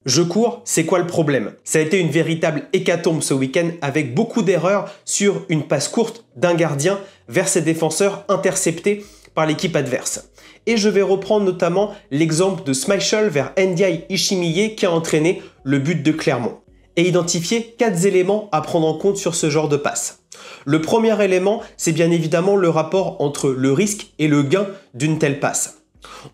Je cours, c'est quoi le problème? Ça a été une véritable hécatombe ce week-end avec beaucoup d'erreurs sur une passe courte d'un gardien vers ses défenseurs interceptés par l'équipe adverse. Et je vais reprendre notamment l'exemple de Schmeichel vers Ndiaye Ishimiye qui a entraîné le but de Clermont. Et identifier 4 éléments à prendre en compte sur ce genre de passe. Le premier élément, c'est bien évidemment le rapport entre le risque et le gain d'une telle passe.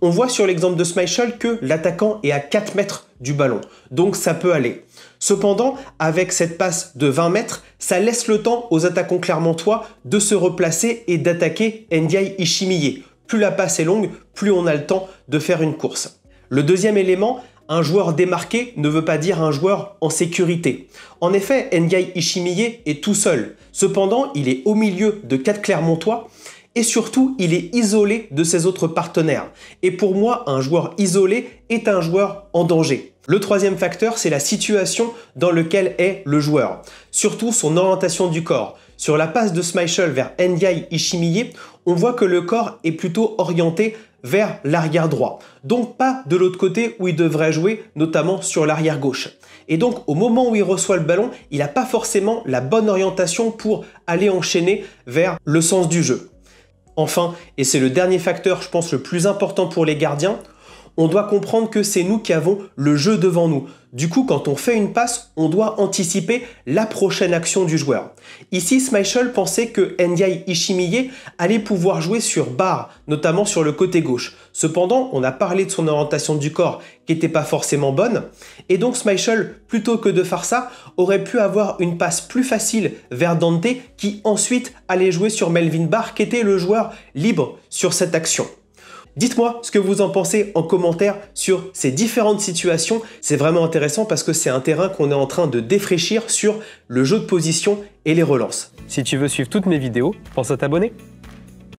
On voit sur l'exemple de Schmeichel que l'attaquant est à 4 mètres du ballon, donc ça peut aller. Cependant, avec cette passe de 20 mètres, ça laisse le temps aux attaquants clermontois de se replacer et d'attaquer Ndiaye Ishimiye. Plus la passe est longue, plus on a le temps de faire une course. Le deuxième élément, un joueur démarqué ne veut pas dire un joueur en sécurité. En effet, Ndiaye Ishimiye est tout seul. Cependant, il est au milieu de 4 Clermontois et surtout, il est isolé de ses autres partenaires. Et pour moi, un joueur isolé est un joueur en danger. Le troisième facteur, c'est la situation dans laquelle est le joueur. Surtout son orientation du corps. Sur la passe de Schmeichel vers Ndiaye Ishimiye, on voit que le corps est plutôt orienté vers l'arrière droit. Donc pas de l'autre côté où il devrait jouer, notamment sur l'arrière gauche. Et donc au moment où il reçoit le ballon, il n'a pas forcément la bonne orientation pour aller enchaîner vers le sens du jeu. Enfin, et c'est le dernier facteur, je pense, le plus important pour les gardiens, on doit comprendre que c'est nous qui avons le jeu devant nous. Du coup, quand on fait une passe, on doit anticiper la prochaine action du joueur. Ici, Schmeichel pensait que Ndiaye Ishimiye allait pouvoir jouer sur barre, notamment sur le côté gauche. Cependant, on a parlé de son orientation du corps qui n'était pas forcément bonne. Et donc Schmeichel, plutôt que de faire ça, aurait pu avoir une passe plus facile vers Dante qui ensuite allait jouer sur Melvin Barr qui était le joueur libre sur cette action. Dites-moi ce que vous en pensez en commentaire sur ces différentes situations. C'est vraiment intéressant parce que c'est un terrain qu'on est en train de défraîchir sur le jeu de position et les relances. Si tu veux suivre toutes mes vidéos, pense à t'abonner.